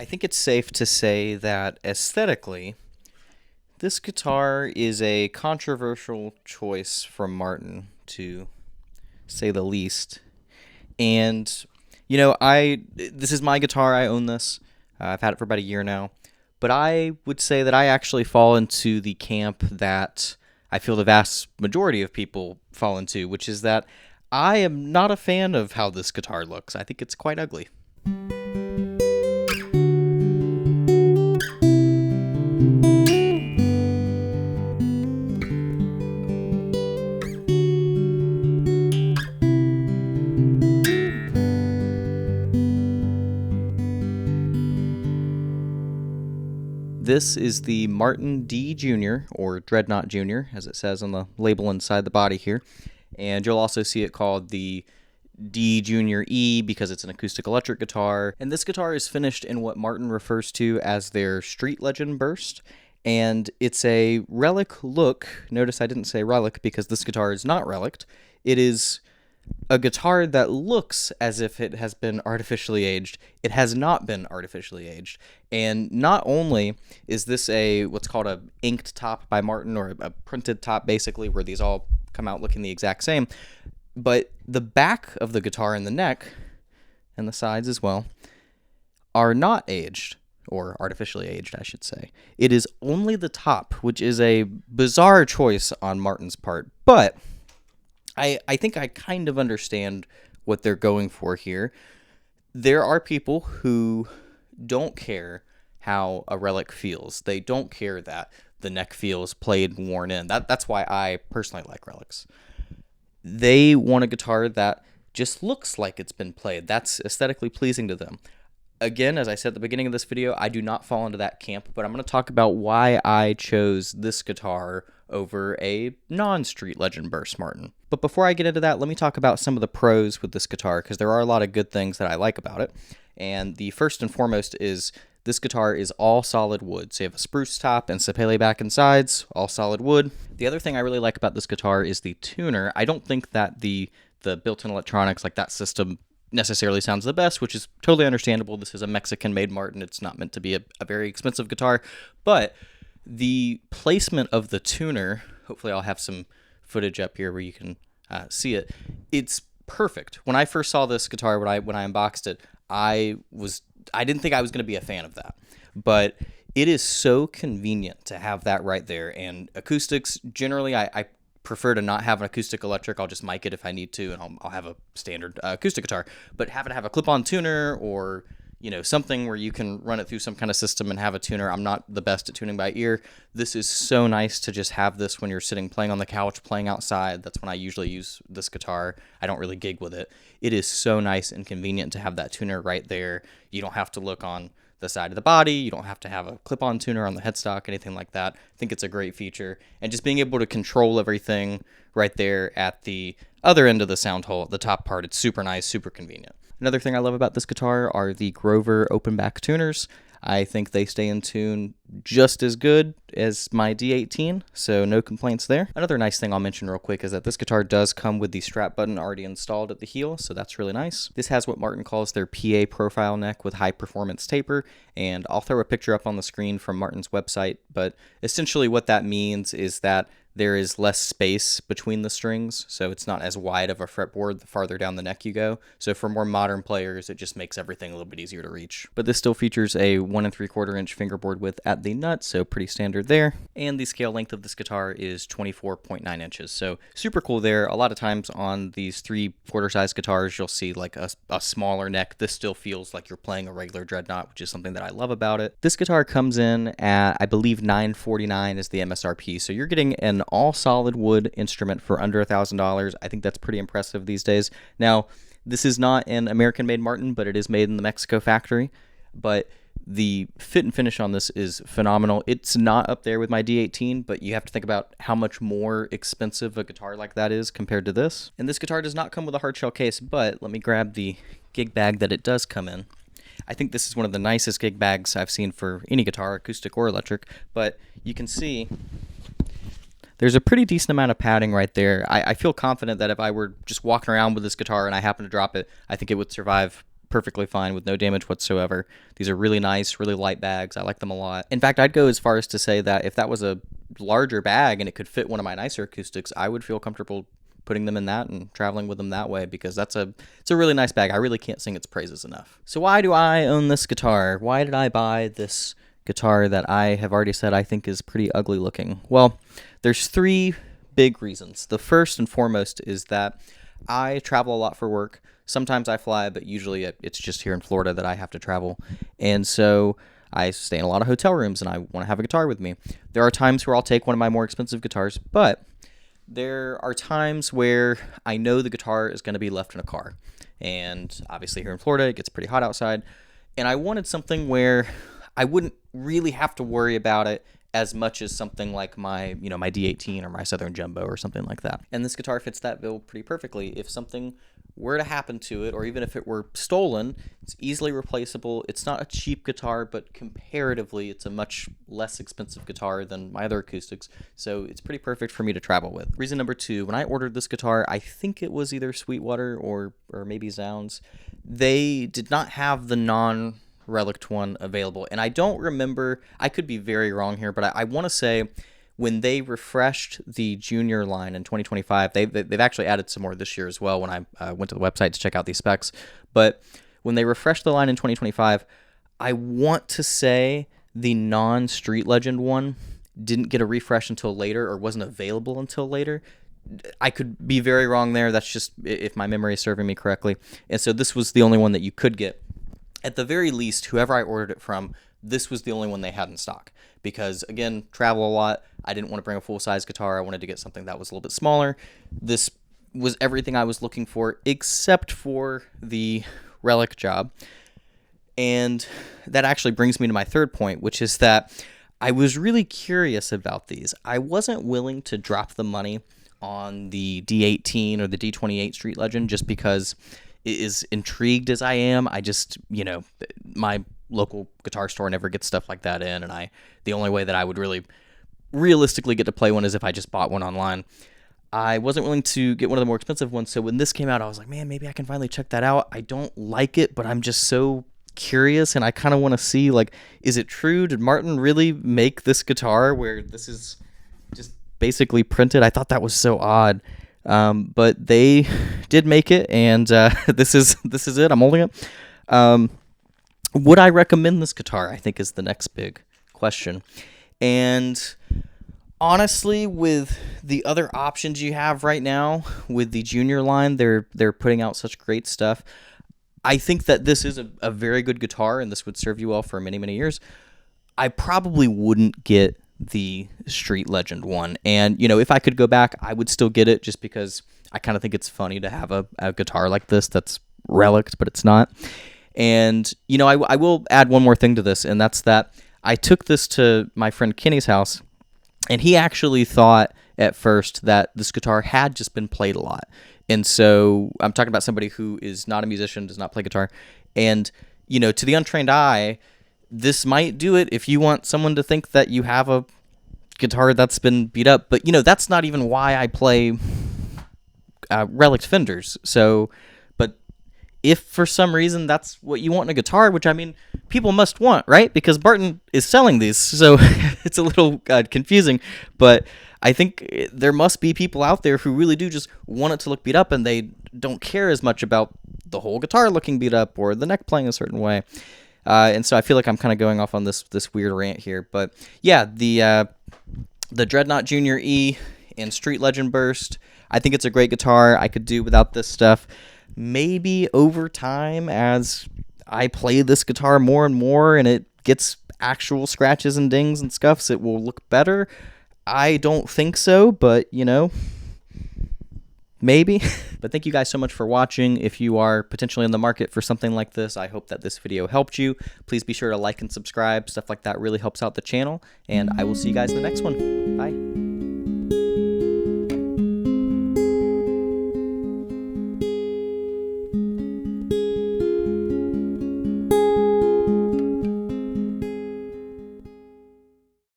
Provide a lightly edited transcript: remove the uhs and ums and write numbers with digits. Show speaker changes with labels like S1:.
S1: I think it's safe to say that aesthetically, this guitar is a controversial choice from Martin, to say the least. And this is my guitar. I own this. I've had it for about a year now. But I would say that I actually fall into the camp that I feel the vast majority of people fall into, which is that I am not a fan of how this guitar looks. I think it's quite ugly. This is the Martin D Jr., or Dreadnought Jr., as it says on the label inside the body here. And you'll also see it called the D Junior E because it's an acoustic electric guitar. And this guitar is finished in what Martin refers to as their Streetlegend Burst. And it's a relic look. Notice I didn't say relic because this guitar is not relict. It is a guitar that looks as if it has been artificially aged. It has not been artificially aged. And not only is this what's called a inked top by Martin, or a printed top basically, where these all come out looking the exact same, but the back of the guitar and the neck, and the sides as well, are not aged, or artificially aged, I should say. It is only the top, which is a bizarre choice on Martin's part, but I think I kind of understand what they're going for here. There are people who don't care how a relic feels. They don't care that the neck feels played and worn in. That's why I personally like relics. They want a guitar that just looks like it's been played. That's aesthetically pleasing to them. Again, as I said at the beginning of this video, I do not fall into that camp, but I'm going to talk about why I chose this guitar over a non-Streetlegend Burst Martin. But before I get into that, let me talk about some of the pros with this guitar, because there are a lot of good things that I like about it. And the first and foremost is this guitar is all solid wood. So you have a spruce top and sapele back and sides, all solid wood. The other thing I really like about this guitar is the tuner. I don't think that the built-in electronics, like that system, necessarily sounds the best, which is totally understandable. This is a Mexican-made Martin. It's not meant to be a very expensive guitar, but the placement of the tuner, hopefully I'll have some footage up here where you can see it. It's perfect. When I first saw this guitar, when I unboxed it, I didn't think I was going to be a fan of that, but it is so convenient to have that right there. And acoustics, generally, I prefer to not have an acoustic electric. I'll just mic it if I need to, and I'll have a standard acoustic guitar. But having to have a clip-on tuner, or something where you can run it through some kind of system and have a tuner. I'm not the best at tuning by ear. This is so nice to just have this when you're sitting playing on the couch, playing outside. That's when I usually use this guitar. I don't really gig with it. It is so nice and convenient to have that tuner right there. You don't have to look on the side of the body. You don't have to have a clip-on tuner on the headstock, anything like that. I think it's a great feature. And just being able to control everything right there at the other end of the sound hole, the top part, it's super nice, super convenient. Another thing I love about this guitar are the Grover open back tuners. I think they stay in tune just as good as my D18, so no complaints there. Another nice thing I'll mention real quick is that this guitar does come with the strap button already installed at the heel, so that's really nice. This has what Martin calls their PA profile neck with high performance taper, and I'll throw a picture up on the screen from Martin's website, but essentially what that means is that there is less space between the strings, so it's not as wide of a fretboard the farther down the neck you go. So for more modern players, it just makes everything a little bit easier to reach. But this still features a 1 3/4 inch fingerboard width at the nut, so pretty standard there. And the scale length of this guitar is 24.9 inches, so super cool there. A lot of times on these 3/4 size guitars, you'll see like a smaller neck. This still feels like you're playing a regular Dreadnought, which is something that I love about it. This guitar comes in at, I believe, $949 is the MSRP, so you're getting an all solid wood instrument for under $1,000. I think that's pretty impressive these days. Now, this is not an American-made Martin, but it is made in the Mexico factory. But the fit and finish on this is phenomenal. It's not up there with my D18, but you have to think about how much more expensive a guitar like that is compared to this. And this guitar does not come with a hard shell case, but let me grab the gig bag that it does come in. I think this is one of the nicest gig bags I've seen for any guitar, acoustic or electric, but you can see there's a pretty decent amount of padding right there. I feel confident that if I were just walking around with this guitar and I happen to drop it, I think it would survive perfectly fine with no damage whatsoever. These are really nice, really light bags. I like them a lot. In fact, I'd go as far as to say that if that was a larger bag and it could fit one of my nicer acoustics, I would feel comfortable putting them in that and traveling with them that way, because it's a really nice bag. I really can't sing its praises enough. So why do I own this guitar? Why did I buy this guitar that I have already said I think is pretty ugly looking? Well, there's 3 big reasons. The first and foremost is that I travel a lot for work. Sometimes I fly, but usually it's just here in Florida that I have to travel. And so I stay in a lot of hotel rooms, and I want to have a guitar with me. There are times where I'll take one of my more expensive guitars, but there are times where I know the guitar is going to be left in a car. And obviously here in Florida, it gets pretty hot outside. And I wanted something where I wouldn't really have to worry about it as much as something like my D18 or my Southern Jumbo or something like that. And this guitar fits that bill pretty perfectly. If something were to happen to it, or even if it were stolen, it's easily replaceable. It's not a cheap guitar, but comparatively, it's a much less expensive guitar than my other acoustics, so it's pretty perfect for me to travel with. Reason number 2, when I ordered this guitar, I think it was either Sweetwater or maybe Zounds, they did not have the non-relict one available, and I don't remember, I could be very wrong here, but I want to say when they refreshed the junior line in 2025, they've actually added some more this year as well when I went to the website to check out these specs. But when they refreshed the line in 2025, I want to say the non-Streetlegend one didn't get a refresh until later, or wasn't available until later. I could be very wrong there. That's just if my memory is serving me correctly. And so this was the only one that you could get. At the very least, whoever I ordered it from, this was the only one they had in stock. Because, again, travel a lot. I didn't want to bring a full-size guitar. I wanted to get something that was a little bit smaller. This was everything I was looking for, except for the relic job. And that actually brings me to my third point, which is that I was really curious about these. I wasn't willing to drop the money on the D18 or the D28 Streetlegend just because, as intrigued as I am, I just, my local guitar store never gets stuff like that in, and the only way that I would really realistically get to play one is if I just bought one online. I wasn't willing to get one of the more expensive ones, so when this came out, I was like, man, maybe I can finally check that out. I don't like it, but I'm just so curious, and I kind of want to see, is it true? Did Martin really make this guitar where this is just basically printed? I thought that was so odd. But they did make it, and this is it. I'm holding it. Would I recommend this guitar, I think, is the next big question. And honestly, with the other options you have right now, with the junior line, they're putting out such great stuff. I think that this is a very good guitar, and this would serve you well for many, many years. I probably wouldn't get the Streetlegend one. And, if I could go back, I would still get it, just because I kind of think it's funny to have a guitar like this that's relict, but it's not. And, I will add one more thing to this, and that's that I took this to my friend Kenny's house, and he actually thought at first that this guitar had just been played a lot. And so I'm talking about somebody who is not a musician, does not play guitar. And, to the untrained eye, this might do it if you want someone to think that you have a guitar that's been beat up. But, that's not even why I play relic Fenders. So, but if for some reason that's what you want in a guitar, which, people must want, right? Because Barton is selling these. So it's a little confusing. But I think there must be people out there who really do just want it to look beat up, and they don't care as much about the whole guitar looking beat up or the neck playing a certain way. And so I feel like I'm kind of going off on this weird rant here. But yeah, the Dreadnought Junior E and Streetlegend Burst, I think it's a great guitar. I could do without this stuff. Maybe over time, as I play this guitar more and more and it gets actual scratches and dings and scuffs, it will look better. I don't think so, but, maybe. But thank you guys so much for watching. If you are potentially in the market for something like this, I hope that this video helped you. Please be sure to like and subscribe. Stuff like that really helps out the channel. And I will see you guys in the next one. Bye.